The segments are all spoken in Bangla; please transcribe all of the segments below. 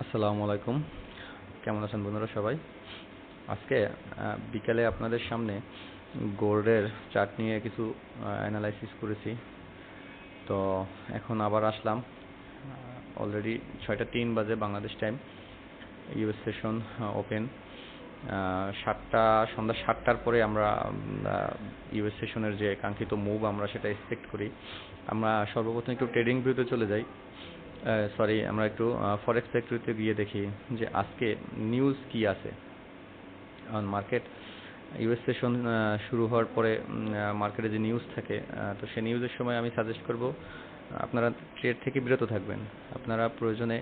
আসসালামু আলাইকুম। কেমন আছেন বন্ধুরা সবাই? আজকে বিকালে আপনাদের সামনে গোল্ডের চার্ট নিয়ে কিছু অ্যানালাইসিস করেছি। তো এখন আবার আসলাম। অলরেডি 6টা 3 বাজে Bangladesh time. US session open. সন্ধ্যা 7টার পরে আমরা ইউএস সেশনের যে কাঙ্ক্ষিত মুভ আমরা সেটা এক্সপেক্ট করি। আমরা সর্বপ্রথম একটু ট্রেডিং ভিউতে চলে যাই। আমরা একটু ফরেক্স সেক্টরিতে গিয়ে দেখি যে আজকে নিউজ কি আছে অন মার্কেট। ইউএস সেশন শুরু হওয়ার পরে মার্কেটে যে নিউজ থাকে, তো সেই নিউজের সময় আমি সাজেস্ট করব আপনারা ট্রেড থেকে বিরত থাকবেন। আপনারা প্রয়োজনে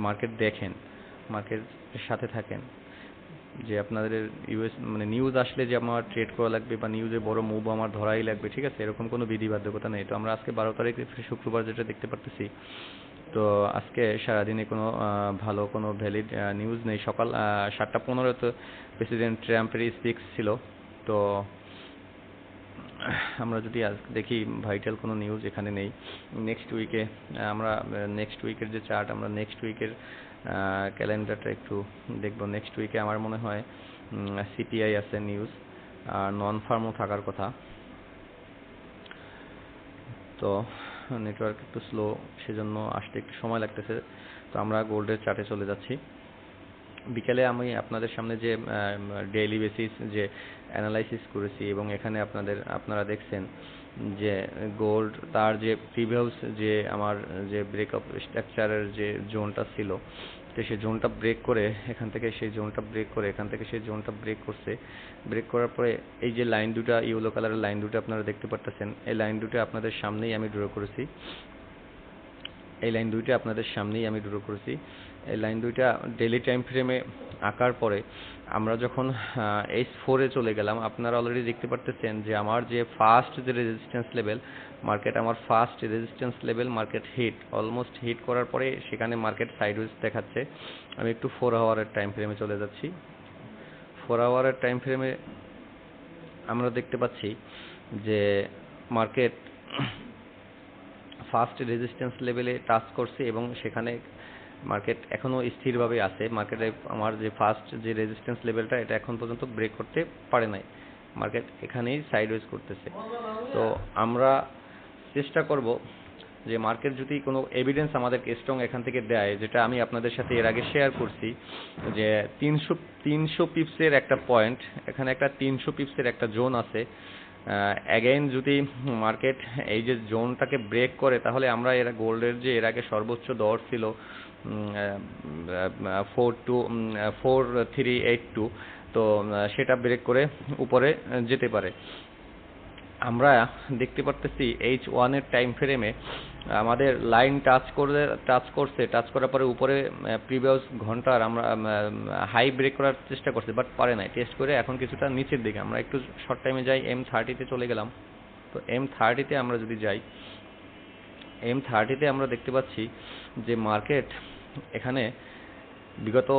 মার্কেট দেখেন, মার্কেটের সাথে থাকেন, যে আপনাদের নিউজ আসলে যে আমার ট্রেড করা লাগবে বা নিউজে বড় মুভ আমার ধরাই লাগবে, ঠিক আছে, এরকম কোনো বিধিবাধ্যকতা নেই। তো আমরা আজকে 12 তারিখ শুক্রবার যেটা দেখতে পারতেছি, তো আজকে সারাদিনে কোনো ভালো কোনো ভ্যালিড নিউজ নেই। সকাল 7টা 15 প্রেসিডেন্ট ট্রাম্পের স্পিচ ছিল। তো আমরা যদি আজ দেখি ভাইটাল কোনো নিউজ এখানে নেই। নেক্সট উইকে আমরা নেক্সট উইকের যে চার্ট, আমরা নেক্সট উইকের ক্যালেন্ডারটা একটু দেখব। নেক্সট উইকে আমার মনে হয় সিপিআই আছে নিউজ, আর নন ফার্মও থাকার কথা। তো নেটওয়ার্ক একটু স্লো, সেজন্য আসতে একটু সময় লাগতেছে। তো আমরা গোল্ডের চার্টে চলে যাচ্ছি। বিকেলে আমি আপনাদের সামনে যে ডেইলি বেসিস যে অ্যানালাইসিস করেছি, এবং এখানে আপনারা দেখছেন যে গোল্ড তার যে প্রিভিয়াস যে আমার যে ব্রেকআপ স্ট্রাকচারের যে জোনটা ছিল, তো সেই জোনটা ব্রেক করে এখান থেকে সেই জোনটা ব্রেক করে এখান থেকে সেই জোনটা ব্রেক করছে। ব্রেক করার পরে এই যে লাইন দুটা, ইয়েলো কালারের লাইন দুটো আপনারা দেখতে পারতেছেন, এই লাইন দুটো আপনাদের সামনেই আমি ড্র করেছি। এই লাইন দুইটা আপনাদের সামনেই আমি ড্র করেছি। এই লাইন দুইটা ডেইলি টাইম ফ্রেমে আঁকার পরে আমরা যখন H4-এ চলে গেলাম, আপনারা অলরেডি দেখতে পারতেছেন যে আমার যে ফার্স্ট যে resistance level market hit almost hit করার পরে সেখানে মার্কেট সাইডওয়েজ দেখাচ্ছে। আমি একটু 4 আওয়ারের টাইম ফ্রেমে চলে যাচ্ছি। 4 আওয়ারের টাইম ফ্রেমে আমরা দেখতে পাচ্ছি যে মার্কেট ফার্স্ট রেজিস্ট্যান্স লেভেলে টাচ করছে এবং সেখানে মার্কেট এখনো স্থিরভাবে আছে। মার্কেটে আমার যে ফার্স্ট যে রেজিস্ট্যান্স লেভেলটা, এটা এখন পর্যন্ত ব্রেক করতে পারে নাই। মার্কেট এখানেই সাইডওয়েজ করতেছে। তো আমরা চেষ্টা করব যে মার্কেট যদি কোনো এভিডেন্স আমাদেরকে স্ট্রং এখান থেকে দেয়, যেটা আমি আপনাদের সাথে এর আগে শেয়ার করছি, যে 300 পিপসের একটা পয়েন্ট, এখানে একটা 300 পিপসের একটা জোন আছে। অ্যাগেইন যদি মার্কেট এই যে জোনটাকে ব্রেক করে, তাহলে আমরা গোল্ডের যে এর আগে সর্বোচ্চ দর ছিল 4382, তো সেটা ব্রেক করে উপরে যেতে পারে। আমরা দেখতে পারতেছি H1-এর টাইম ফ্রেমে আমাদের লাইন টাচ করার পরে উপরে প্রিভিয়াস ঘন্টার আমরা হাই ব্রেক করার চেষ্টা করছে, বাট পারে নাই। টেস্ট করে এখন কিছুটা নিচের দিকে। আমরা একটু শর্ট টাইমে যাই, M30-তে চলে গেলাম। তো M30-তে আমরা যদি যাই, M30-তে আমরা দেখতে পাচ্ছি যে মার্কেট এখানে বিগত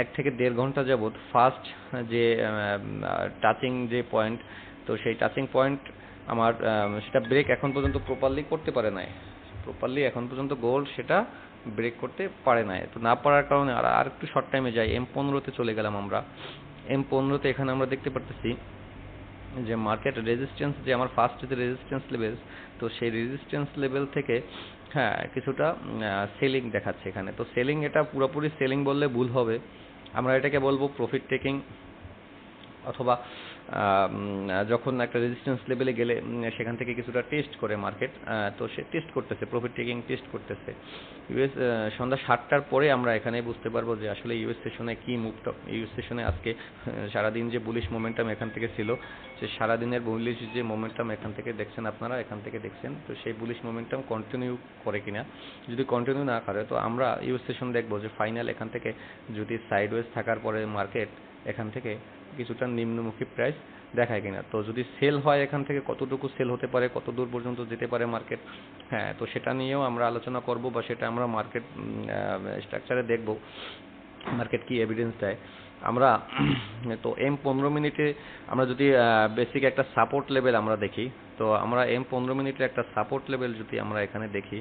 1 থেকে 1.5 ঘন্টা যাবৎ ফার্স্ট যে টাচিং যে পয়েন্ট, তো সেই টাচিং পয়েন্ট আমার সেটা ব্রেক এখন পর্যন্ত প্রপারলি করতে পারে নাই। এখন পর্যন্ত গোল্ড সেটা ব্রেক করতে পারে নাই। তো না পারার কারণে আর একটু শর্ট টাইমে যাই, M15-তে চলে গেলাম আমরা। M15-তে এখানে আমরা দেখতে পারতেছি যে মার্কেট রেজিস্ট্যান্স যে আমার ফার্স্ট যে রেজিস্ট্যান্স লেভেল, তো সেই রেজিস্ট্যান্স লেভেল থেকে কিছুটা সেলিং দেখাচ্ছে এখানে। তো সেলিং, এটা পুরোপুরি সেলিং বললে ভুল হবে, আমরা এটাকে বলবো প্রফিট টেকিং। অথবা যখন একটা রেজিস্ট্যান্স লেভেলে গেলে সেখান থেকে কিছুটা টেস্ট করে মার্কেট, তো সে টেস্ট করতেছে, প্রফিট টেকিং টেস্ট করতেছে। সন্ধ্যা 7টার পরে আমরা এখানে বুঝতে পারবো যে আসলে ইউএস সেশনে কি মুভটা। ইউএস সেশনে আজকে সারাদিন যে বুলিশ মোমেন্টাম এখান থেকে ছিল, সে সারাদিনের বুলিশ যে মোমেন্টাম এখান থেকে দেখছেন, আপনারা এখান থেকে দেখছেন, তো সেই বুলিশ মোমেন্টাম কন্টিনিউ করে কিনা। যদি কন্টিনিউ না করে, তো আমরা ইউএস সেশন দেখবো যে ফাইনাল এখান থেকে যদি সাইডওয়েজ থাকার পরে মার্কেট এখান থেকে কিছুটা নিম্নমুখী প্রাইস দেখায় কিনা। তো যদি সেল হয়, এখান থেকে কতটুকু সেল হতে পারে, কত দূর পর্যন্ত যেতে পারে মার্কেট, তো সেটা নিয়েও আমরা আলোচনা করব, বা সেটা আমরা মার্কেট স্ট্রাকচারে দেখব মার্কেট কি এভিডেন্স দেয়। আমরা তো M15 মিনিটে আমরা যদি বেসিক একটা সাপোর্ট লেভেল আমরা দেখি, তো আমরা M15 মিনিটের একটা সাপোর্ট লেভেল যদি আমরা এখানে দেখি,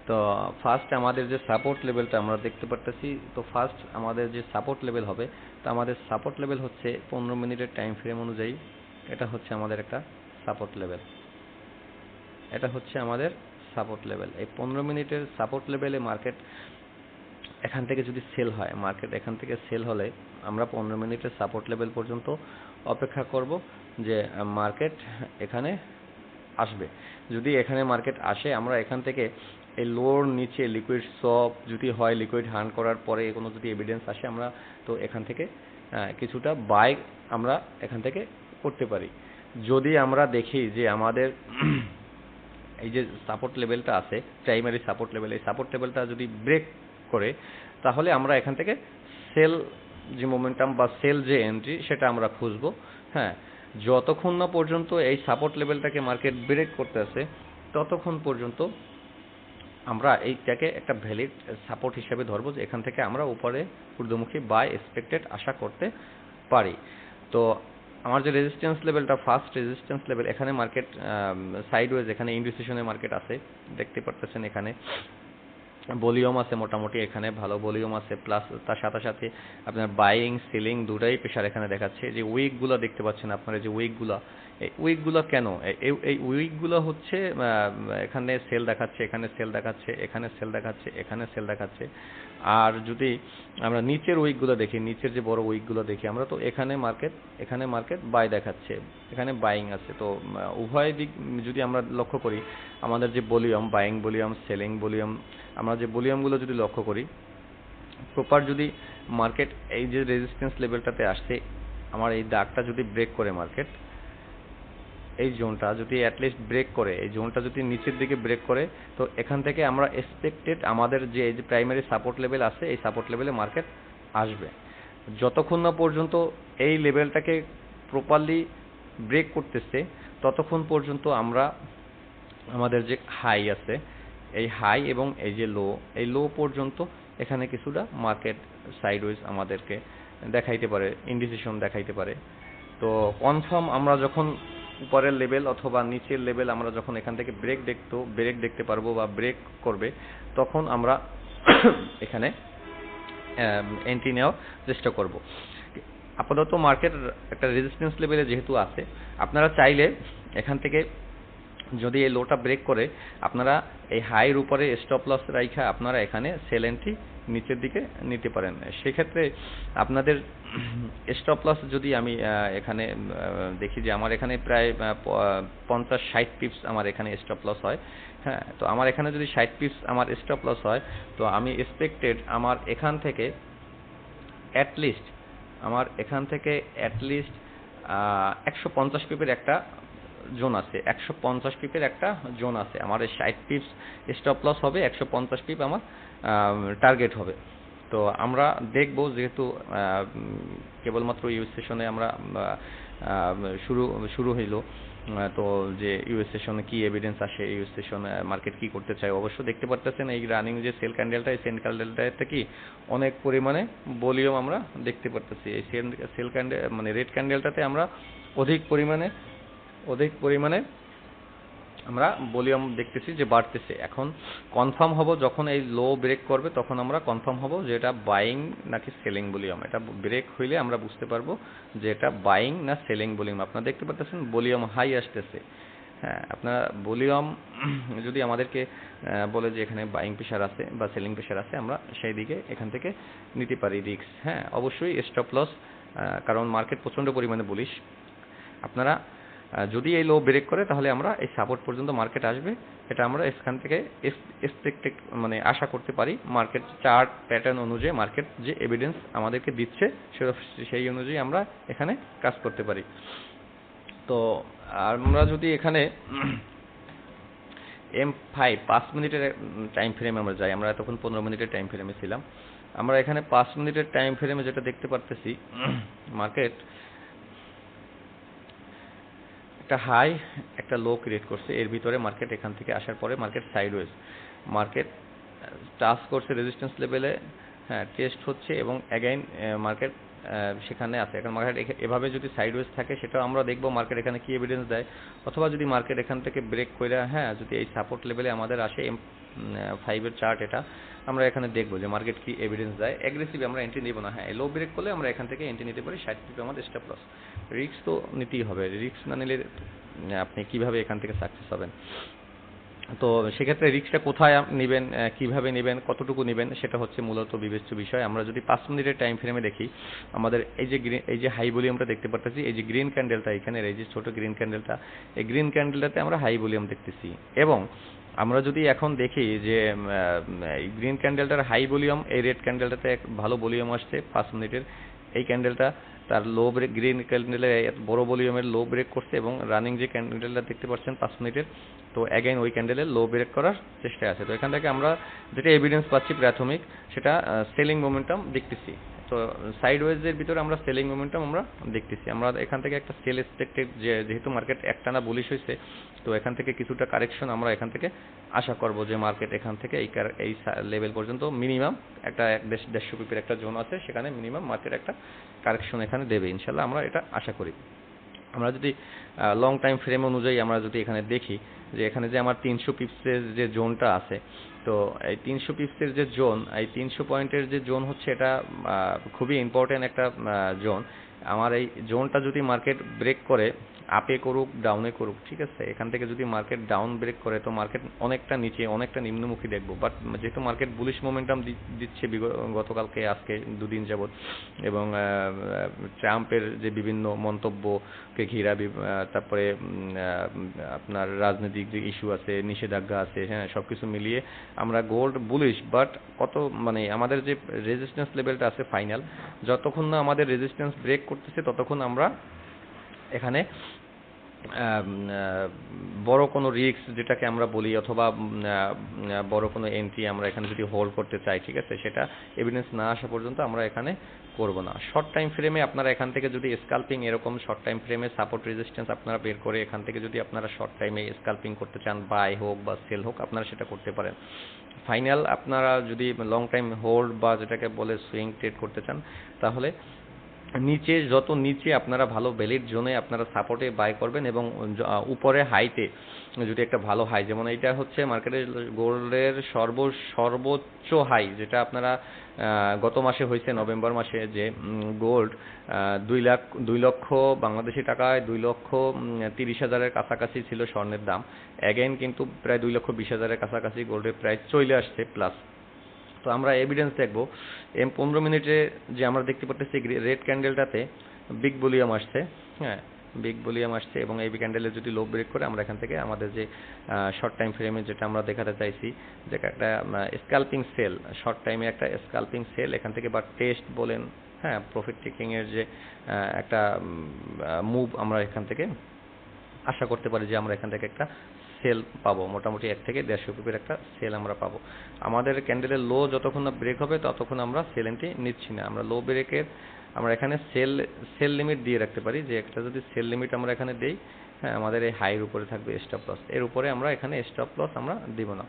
তো ফার্স্ট আমাদের যে সাপোর্ট লেভেলটা আমরা দেখতে পারতেছি, তো ফার্স্ট আমাদের যে সাপোর্ট লেভেল হবে, তো আমাদের সাপোর্ট লেভেল হচ্ছে 15 মিনিটের টাইম ফ্রেম অনুযায়ী এটা হচ্ছে আমাদের একটা সাপোর্ট লেভেল। এটা হচ্ছে আমাদের সাপোর্ট লেভেল। এই 15 মিনিটের সাপোর্ট লেভেলে মার্কেট এখান থেকে যদি সেল হয়, মার্কেট এখান থেকে সেল হলে আমরা 15 মিনিটের সাপোর্ট লেভেল পর্যন্ত অপেক্ষা করব যে মার্কেট এখানে আসবে। যদি এখানে মার্কেট আসে, আমরা এখান থেকে এই লোর নিচে লিকুইড সপ যদি হয়, লিকুইড হান্ট করার পরে কোনো যদি এভিডেন্স আসে, আমরা তো এখান থেকে কিছুটা বাই আমরা এখান থেকে করতে পারি। যদি আমরা দেখি যে আমাদের এই যে সাপোর্ট লেভেলটা আছে, প্রাইমারি সাপোর্ট লেভেল, এই সাপোর্ট লেভেলটা যদি ব্রেক করে, তাহলে আমরা এখান থেকে সেল যে মোমেন্টাম বা সেল যে এন্ট্রি সেটা আমরা খুঁজবো। হ্যাঁ, যতক্ষণ না পর্যন্ত এই সাপোর্ট লেভেলটাকে মার্কেট ব্রেক করতেছে, ততক্ষণ পর্যন্ত আমরা এইটাকে একটা ভ্যালিড সাপোর্ট হিসেবে ধরবো, যে এখান থেকে আমরা উপরে ঊর্ধ্বমুখী বাই এক্সপেক্টেড আশা করতে পারি। তো আমার যে রেজিস্ট্যান্স লেভেলটা, ফার্স্ট রেজিস্ট্যান্স লেভেল, এখানে মার্কেট সাইডওয়েজ, এখানে ইন্ডিসিশনের মার্কেট আছে, দেখতে পারতেছেন এখানে ভলিউম আছে, মোটামুটি এখানে ভালো ভলিউম আছে, প্লাস তার সাথে সাথে আপনার বাইং সেলিং দুটাই প্রেশার এখানে দেখাচ্ছে। যে উইকগুলো দেখতে পাচ্ছেন আপনারা, যে উইকগুলো, এই উইকগুলো কেন, এই উইকগুলো হচ্ছে এখানে সেল দেখাচ্ছে, এখানে সেল দেখাচ্ছে, এখানে সেল দেখাচ্ছে, এখানে সেল দেখাচ্ছে। আর যদি আমরা নিচের উইকগুলো দেখি, নিচের যে বড় উইকগুলো দেখি আমরা, তো এখানে মার্কেট বাই দেখাচ্ছে, এখানে বাইং আছে। তো উভয় দিক যদি আমরা লক্ষ্য করি, আমাদের যে volume, buying volume, selling volume, আমরা যে ভলিউমগুলো যদি লক্ষ্য করি, প্রপার যদি মার্কেট এই যে রেজিস্ট্যান্স লেভেলটাতে আসছে, আমার এই দাগটা যদি ব্রেক করে মার্কেট, এই জোনটা যদি অ্যাটলিস্ট ব্রেক করে, এই জোনটা যদি নিচের দিকে ব্রেক করে, তো এখান থেকে আমরা এক্সপেক্টেড আমাদের যে এই যে প্রাইমারি সাপোর্ট লেভেল আছে, এই সাপোর্ট লেভেলে মার্কেট আসবে। যতক্ষণ না পর্যন্ত এই লেভেলটাকে প্রপারলি ব্রেক করতেছে, ততক্ষণ পর্যন্ত আমরা আমাদের যে হাই আছে, এই হাই এবং এই যে লো, এই লো পর্যন্ত এখানে কিছুটা মার্কেট সাইডওয়েজ আমাদেরকে দেখাইতে পারে, ইন্ডিসিশন দেখাইতে পারে। তো কনফার্ম আমরা যখন উপরের লেভেল অথবা নিচের লেভেল আমরা যখন এখান থেকে ব্রেক দেখতে পারবো বা ব্রেক করবে, তখন আমরা এখানে এন্ট্রি নেওয়ার চেষ্টা করব। আপাতত মার্কেট একটা রেজিস্ট্যান্স লেভেলে যেহেতু আছে, আপনারা চাইলে এখান থেকে যদি এই লোটা ব্রেক করে, আপনারা এই হাইয়ের উপরে স্টপ লস রাইখা আপনারা এখানে সেল এন্ট্রি নিচের দিকে নিতে পারেন। সেক্ষেত্রে আপনাদের স্টপ লস যদি আমি এখানে দেখি যে আমার এখানে প্রায় 50-60 পিপস আমার এখানে স্টপ লস হয়। হ্যাঁ, তো আমার এখানে যদি 60 পিপস আমার স্টপ লস হয়, তো আমি এক্সপেক্টেড আমার এখান থেকে অ্যাটলিস্ট 150 পিপের একটা জোন আছে, 150 পিপের একটা জোন আছে। আমার 60 পিপস স্টপ লস হবে, 150 পিপ আমার টার্গেট হবে। তো আমরা দেখব, যেহেতু কেবলমাত্র ইউএস সেশনে আমরা শুরু হইল, তো যে ইউএস সেশনে কি এভিডেন্স আসে, ইউএস সেশনে মার্কেট কি করতে চায়। অবশ্য দেখতে পারতেছেন এই রানিং যে সেল ক্যান্ডেলটা, এই সেল ক্যান্ডেলটাতে কি অনেক পরিমাণে ভলিউম আমরা দেখতে পারতেছি। এই সেল ক্যান্ডেল মানে রেড ক্যান্ডেলটাতে আমরা অধিক পরিমাণে আমরা ভলিউম দেখতেছি যে বাড়তেছে। এখন কনফার্ম হব যখন এই লো ব্রেক করবে, তখন আমরা কনফার্ম হব যে এটা বাইং নাকি সেলিং ভলিউম। এটা ব্রেক হইলে আমরা বুঝতে পারবো যে এটা বাইং না সেলিং ভলিউম। আপনারা দেখতে পাচ্ছেন ভলিউম হাই আসতেছে। হ্যাঁ, আপনার ভলিউম যদি আমাদেরকে বলে যে এখানে বাইং প্রেশার আছে বা সেলিং প্রেশার আছে, আমরা সেই দিকে এখান থেকে নিতে পারি রিস্ক। হ্যাঁ, অবশ্যই স্টপ লস, কারণ মার্কেট প্রচণ্ড পরিমাণে বুলিশ। আপনারা যদি এই লো ব্রেক করে, তাহলে আমরা এই সাপোর্ট পর্যন্ত মার্কেট আসবে, এটা আমরা এখান থেকে এক্সপেক্টেড মানে আশা করতে পারি। মার্কেট চার্ট প্যাটার্ন অনুযায়ী মার্কেট যে এভিডেন্স আমাদেরকে দিচ্ছে, সেই অনুযায়ী আমরা এখানে কাজ করতে পারি। তো আমরা যদি এখানে M5 5 মিনিটের টাইম ফ্রেমে আমরা যাই, আমরা এতক্ষণ 15 মিনিটের টাইম ফ্রেমে ছিলাম। আমরা এখানে 5 মিনিটের টাইম ফ্রেমে যেটা দেখতে পারতেছি, মার্কেট একটা হাই একটা লো ক্রিয়েট করছে, এর ভিতরে মার্কেট এখান থেকে আসার পরে মার্কেট সাইডওয়েজ, মার্কেট টাচ করছে রেজিস্ট্যান্স লেভেলে, হ্যাঁ টেস্ট হচ্ছে, এবং অ্যাগেইন মার্কেট সেখানে আছে। এখন মার্কেট এভাবে যদি সাইডওয়েজ থাকে সেটাও আমরা দেখব মার্কেট এখানে কি এভিডেন্স দেয়, অথবা যদি মার্কেট এখান থেকে ব্রেক করে যদি এই সাপোর্ট লেভেলে আমাদের আসে M5 এর চার্ট, এটা আমরা এখানে দেখবো যে মার্কেট কি এভিডেন্স দেয়। অ্যাগ্রেসিভ আমরা এন্ট্রি নেব না, লো ব্রেক করলে আমরা এখান থেকে এন্ট্রি নিতে পারি, 60 পিপি আমাদের স্টপ লস। রিস্ক তো নিতেই হবে, রিস্ক না নিলে আপনি কিভাবে এখান থেকে সাকসেস হবেন। তো সেক্ষেত্রে রিস্কটা কোথায় নেবেন, কিভাবে নেবেন, কতটুকু নেবেন, সেটা হচ্ছে মূলত বিবেচ্য বিষয়। আমরা যদি 5 মিনিটের টাইম ফ্রেমে দেখি, আমাদের এই যে হাই ভলিউমটা দেখতে পাচ্ছি, এই যে গ্রিন ক্যান্ডেলটা এখানে, এই যে ছোট গ্রিন ক্যান্ডেলটা, এই গ্রিন ক্যান্ডেলটাতে আমরা হাই ভলিউম দেখতেছি। এবং আমরা যদি এখন দেখি যে এই গ্রিন ক্যান্ডেলটার হাই ভলিউম, এই রেড ক্যান্ডেলটাতে ভালো ভলিউম আসছে 5 মিনিটের, এই ক্যান্ডেলটা তার লো ব্রেক, গ্রিন ক্যান্ডেলে বড় ভলিউমের লো ব্রেক করছে, এবং রানিং যে ক্যান্ডেলটা দেখতে পাচ্ছেন 5 মিনিটের, তো অ্যাগেন ওই ক্যান্ডেলের লো ব্রেক করার চেষ্টায় আছে। তো এখান থেকে আমরা যেটা এভিডেন্স পাচ্ছি প্রাথমিক, সেটা সেলিং মোমেন্টাম দেখতেছি। তো সাইডওয়েজের ভিতরে আমরা সেলিং মোমেন্টাম আমরা দেখতেছি। আমরা এখান থেকে একটা সেল এক্সপেক্টেড, যেহেতু মার্কেট একটানা বুলিশ হয়েছে, তো এখান থেকে কিছুটা কারেকশন আমরা এখান থেকে আশা করব, যে মার্কেট এখান থেকে এই লেভেল পর্যন্ত মিনিমাম একটা 150 পিপের একটা জোন আছে, সেখানে মিনিমাম মার্কেট একটা কারেকশন এখানে দেবে ইনশাল্লাহ, আমরা এটা আশা করি। আমরা যদি লং টাইম ফ্রেম অনুযায়ী আমরা যদি এখানে দেখি যে এখানে যে আমার 300 পিপসের যে জোনটা আছে, তো এই 300 পিপসের যে জোন, এই 300 পয়েন্টের যে জোন হচ্ছে, এটা খুবই ইম্পর্টেন্ট একটা জোন। আমার এই জোনটা যদি মার্কেট ব্রেক করে, আপে করুক ডাউনে করুক, ঠিক আছে, এখান থেকে যদি মার্কেট ডাউন ব্রেক করে, তো মার্কেট অনেকটা নিচে, অনেকটা নিম্নমুখী দেখবো। বাট যেহেতু মার্কেট বুলিশ মোমেন্টাম দিচ্ছে গতকালকে, আজকে দুদিন যাবত, এবং ট্রাম্পের যে বিভিন্ন মন্তব্যকে ঘিরা, তারপরে আপনার রাজনৈতিক যে ইস্যু আছে, নিষেধাজ্ঞা আছে, সবকিছু মিলিয়ে আমরা গোল্ড বুলিশ। বাট আমাদের যে রেজিস্ট্যান্স লেভেলটা আছে ফাইনাল, যতক্ষণ না আমাদের রেজিস্ট্যান্স ব্রেক করতেছে, ততক্ষণ আমরা এখানে বড় কোনো রিস্ক যেটাকে আমরা বলি, অথবা বড় কোনো এন্ট্রি আমরা এখানে যদি হোল্ড করতে চাই, ঠিক আছে, সেটা এভিডেন্স না আসা পর্যন্ত আমরা এখানে করব না। শর্ট টাইম ফ্রেমে আপনারা এখান থেকে যদি স্কাল্পিং, এরকম শর্ট টাইম ফ্রেমে সাপোর্ট রেজিস্ট্যান্স আপনারা বের করে, এখান থেকে যদি আপনারা শর্ট টাইমে স্কাল্পিং করতে চান, বাই হোক বা সেল হোক, আপনারা সেটা করতে পারেন। ফাইনাল আপনারা যদি লং টাইম হোল্ড বা যেটাকে বলে সুইং ট্রেড করতে চান, তাহলে নিচে, যত নিচে আপনারা ভালো ভ্যালিড জোনে আপনারা সাপোর্টে বাই করবেন, এবং উপরে হাইতে যদি একটা ভালো হাই, যেমন এইটা হচ্ছে মার্কেটের গোল্ডের সর্বোচ্চ হাই, যেটা আপনারা গত মাসে হয়েছে নভেম্বর মাসে, যে গোল্ড 2 লক্ষ বাংলাদেশি টাকায় 2,30,000-এর কাছাকাছি ছিল স্বর্ণের দাম। অ্যাগেন কিন্তু প্রায় 2,20,000-এর কাছাকাছি গোল্ডের প্রাইস চলে আসছে প্লাস। তো আমরা এভিডেন্স দেখব M15 মিনিটে, যে আমরা দেখতে পাচ্ছি রেড ক্যান্ডেলটাতে বিগ ভলিউম আসছে, বিগ ভলিউম আসছে, এবং এই ক্যান্ডেলে যদি লো ব্রেক করে, আমরা এখান থেকে আমাদের যে শর্ট টাইম ফ্রেমে যেটা আমরা দেখাতে চাইছি, যে একটা স্ক্যাল্পিং সেল, শর্ট টাইমে একটা স্ক্যাল্পিং সেল এখান থেকে, বা টেস্ট বলেন, প্রফিট টেকিং এর যে একটা মুভ, আমরা এখান থেকে আশা করতে পারি যে আমরা এখান থেকে একটা সেল পাবো, মোটামুটি 1 থেকে 150 পিপের একটা সেল আমরা পাবো। আমাদের ক্যান্ডেলের লো যতক্ষণ না ব্রেক হবে, ততক্ষণ আমরা সেল এন্ট্রি নিচ্ছি না। আমরা লো ব্রেকের আমরা এখানে সেল লিমিট দিয়ে রাখতে পারি, যে একটা যদি সেল লিমিট আমরা এখানে দেই, আমাদের এই হাইয়ের উপরে থাকবে স্টপ লস, এর উপরে আমরা এখানে স্টপ লস আমরা দিব না।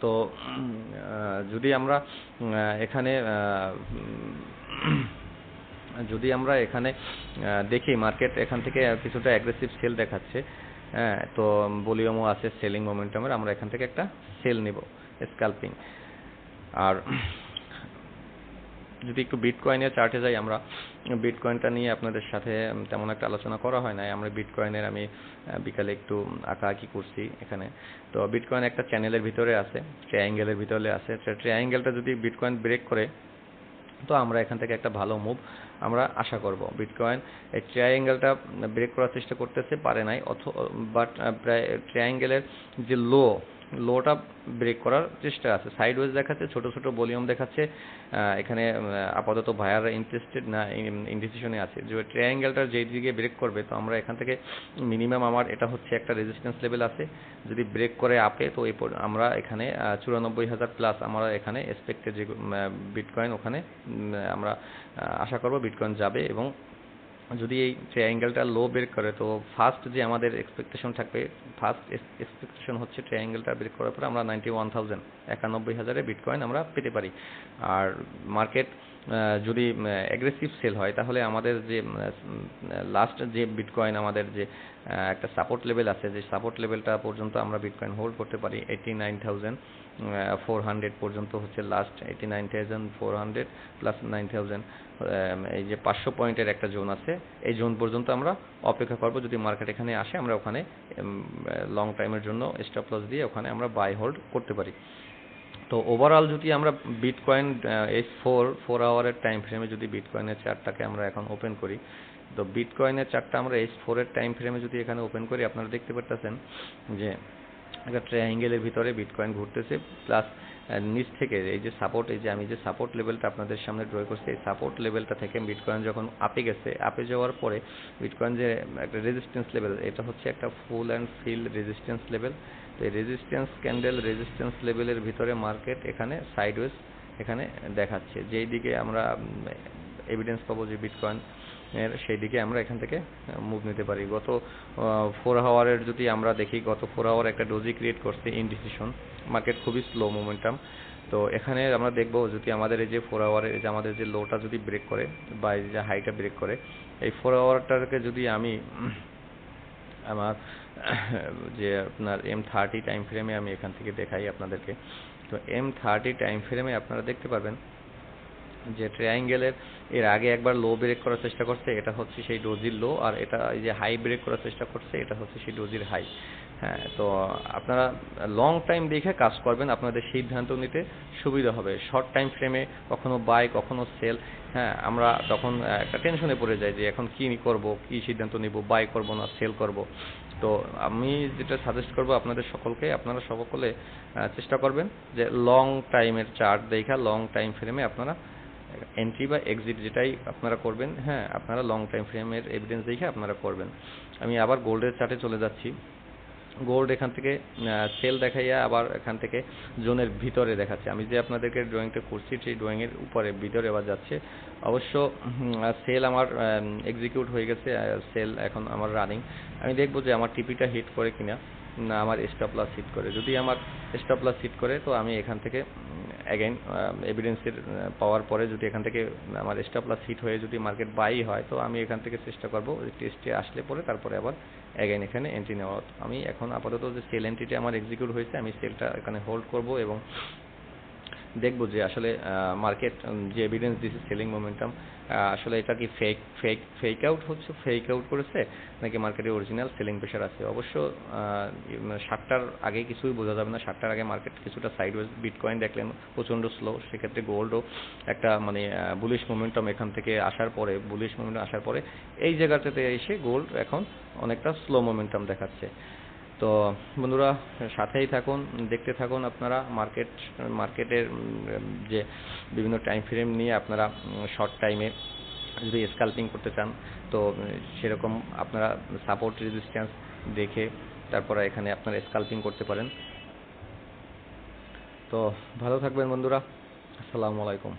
তো যদি আমরা এখানে দেখি মার্কেট এখান থেকে কিছুটা অ্যাগ্রেসিভ সেল দেখাচ্ছে, তো ভলিউমও আছে সেলিং মোমেন্টামের, আমরা এখান থেকে একটা সেল নিব স্ক্যাল্পিং। আর যদি একটু বিটকয়েনের চার্টে যাই, আমরা বিটকয়েনটা নিয়ে আপনাদের সাথে তেমন একটা আলোচনা করা হয় না, আমরা বিটকয়েনের আমি বিকালে একটু আঁকাআঁকি করছি এখানে। তো বিটকয়েন একটা চ্যানেলের ভিতরে আছে, ট্রায়াঙ্গেলের ভিতরে আছে। ট্রায়াঙ্গেলটা যদি বিটকয়েন ব্রেক করে, তো আমরা এখান থেকে একটা ভালো মুভ আমরা আশা করব। বিটকয়েন এই ট্রায়াঙ্গেলটা ব্রেক করার চেষ্টা করতেছে, পারে নাই, বাট প্রায় ট্রায়াঙ্গেলের যে লোটা ব্রেক করার চেষ্টা আছে। সাইডওয়েজ দেখাচ্ছে, ছোট ছোট ভলিউম দেখাচ্ছে, এখানে আপাতত বায়াররা ইন্টারেস্টেড না, ইনডিসিশনে আছে যে ট্রায়াঙ্গেলটার যেই দিকে ব্রেক করবে, তো আমরা এখান থেকে মিনিমাম আমার এটা হচ্ছে একটা রেজিস্ট্যান্স লেভেল আছে, যদি ব্রেক করে আপে, তো আমরা এখানে 94,000 প্লাস আমরা এখানে এক্সপেক্টেড যে বিটকয়েন, ওখানে আমরা আশা করব বিটকয়েন যাবে। এবং যদি এই ট্রায়াঙ্গেলটা লো ব্রেক করে, তো ফার্স্ট যে আমাদের এক্সপেকটেশন থাকবে, ফার্স্ট এক্সপেকটেশন হচ্ছে ট্রায়াঙ্গেলটা ব্রেক করার পরে আমরা 91,000 বিটকয়েন আমরা পেতে পারি। আর মার্কেট যদি অ্যাগ্রেসিভ সেল হয় তাহলে আমাদের যে লাস্ট যে বিটকয়েন আমাদের যে একটা সাপোর্ট লেভেল আছে, যে সাপোর্ট লেভেলটা পর্যন্ত আমরা বিটকয়েন হোল্ড করতে পারি 89,400 পর্যন্ত হচ্ছে লাস্ট, 89,400 প্লাস 9,000, এই যে 500 পয়েন্টের একটা জোন আছে, এই জোন পর্যন্ত আমরা অপেক্ষা করব। যদি মার্কেট এখানে আসে আমরা ওখানে লং টাইমের জন্য স্টপ লস দিয়ে ওখানে আমরা বাই হোল্ড করতে পারি। তো ওভারঅল যদি আমরা বিটকয়েন এই 4 আওয়ারের টাইম ফ্রেমে যদি বিটকয়েনের চার্টটাকে আমরা এখন ওপেন করি, তো বিটকয়েনের চার্টটা আমরা S4 এর টাইম ফ্রেমে যদি এখানে ওপেন করি, আপনারা দেখতে পারতেছেন যে একটা ট্রায়াঙ্গেলের ভিতরে বিটকয়েন ঘুরতেছে, প্লাস নিচ থেকে এই যে সাপোর্ট, এই যে আমি যে সাপোর্ট লেভেলটা আপনাদের সামনে ড্র করছি, এই সাপোর্ট লেভেলটা থেকে বিটকয়েন যখন আপে গেছে, আপে যাওয়ার পরে বিটকয়েন যে একটা রেজিস্ট্যান্স লেভেল, এটা হচ্ছে একটা full and fill resistance level. তো এই রেজিস্ট্যান্স ক্যান্ডেল রেজিস্ট্যান্স লেভেলের ভিতরে মার্কেট এখানে সাইডওয়েজ এখানে দেখাচ্ছে, যেই দিকে আমরা এভিডেন্স পাবো যে বিটকয়েন এর, সেই দিকে আমরা এখান থেকে মুভ নিতে পারি। গত 4 আওয়ারের যদি আমরা দেখি, গত 4 আওয়ার একটা ডোজি ক্রিয়েট করছে ইনডিসিশন, মার্কেট খুবই স্লো মোমেন্টাম। তো এখানে আমরা দেখব যদি আমাদের এই যে 4 আওয়ারের যে আমাদের যে লোটা যদি ব্রেক করে বা এই যে হাইটা ব্রেক করে, এই 4 আওয়ারটাকে যদি আমি আমার যে আপনার M30 টাইম ফ্রেমে আমি এখান থেকে দেখাই আপনাদেরকে, তো M30 টাইম ফ্রেমে আপনারা দেখতে পারবেন যে ট্রায়াঙ্গেলের এর আগে একবার লো ব্রেক করার চেষ্টা করছে, এটা হচ্ছে সেই ডোজির লো, আর এটা এই যে হাই ব্রেক করার চেষ্টা করছে, এটা হচ্ছে সেই ডোজির হাই। হ্যাঁ, তো আপনারা লং টাইম দেখে কাজ করবেন, আপনাদের সিদ্ধান্ত নিতে সুবিধা হবে। শর্ট টাইম ফ্রেমে কখনো বাই কখনো সেল, হ্যাঁ, আমরা তখন একটা টেনশনে পড়ে যাই যে এখন কি করব, কি সিদ্ধান্ত নিব, বাই করব না সেল করব। তো আমি যেটা সাজেস্ট করব আপনাদের সকলকে, আপনারা সকলে চেষ্টা করবেন যে লং টাইমের চার্ট দেখা লং টাইম ফ্রেমে আপনারা এন্ট্রি বা এক্সিট যেটাই আপনারা করবেন, হ্যাঁ, আপনারা লং টাইম ফ্রেমের এভিডেন্স দেখে আপনারা করবেন। আমি আবার গোল্ডের চার্টে চলে যাচ্ছি। গোল্ড এখান থেকে সেল দেখাইয়া আবার এখান থেকে জোনের ভিতরে দেখাচ্ছে। আমি যে আপনাদেরকে ড্রয়িংটা করছি সেই ড্রয়িংয়ের উপরে ভিতরে আবার যাচ্ছে। অবশ্য সেল আমার এক্সিকিউট হয়ে গেছে, সেল এখন আমার রানিং। আমি দেখবো যে আমার টিপিটা হিট করে কিনা, না আমার স্টপ লস হিট করে। যদি আমার স্টপ লস হিট করে তো আমি এখান থেকে অ্যাগেন এভিডেন্সের পাওয়ার পরে যদি এখান থেকে আমার স্টপ লস হিট হয়ে যদি মার্কেট বাই হয়, তো আমি এখান থেকে চেষ্টা করব টেস্টে আসলে পরে তারপরে আবার অ্যাগেন এখানে এন্ট্রি নেওয়া। আমি এখন আপাতত যে সেল এন্ট্রিটা আমার এক্সিকিউট হয়েছে, আমি সেলটা এখানে হোল্ড করব এবং দেখব যে আসলে মার্কেট যে এভিডেন্স দিচ্ছে সেলিং মোমেন্টাম, আসলে এটা কি ফেক আউট হচ্ছে, ফেক আউট করেছে, নাকি মার্কেটে অরিজিনাল সেলিং প্রেশার আছে। অবশ্য 7টার আগে কিছুই বোঝা যাবে না। 7টার আগে মার্কেট কিছুটা সাইডওয়েজ, বিটকয়েন দেখলেন প্রচন্ড স্লো, সেক্ষেত্রে গোল্ডও একটা মানে বুলিশ মোমেন্টাম এখান থেকে আসার পরে, বুলিশ মোমেন্টাম আসার পরে এই জায়গাটাতে এসে গোল্ড এখন অনেকটা স্লো মোমেন্টাম দেখাচ্ছে। তো বন্ধুরা সাথেই থাকুন, দেখতে থাকুন আপনারা মার্কেটের যে বিভিন্ন টাইম ফ্রেম নিয়ে আপনারা শর্ট টাইমে যদি স্ক্যালপিং করতে চান, তো সেরকম আপনারা সাপোর্ট রেজিস্ট্যান্স দেখে তারপরে এখানে আপনারা স্ক্যালপিং করতে পারেন। তো ভালো থাকবেন বন্ধুরা, আসসালামু আলাইকুম।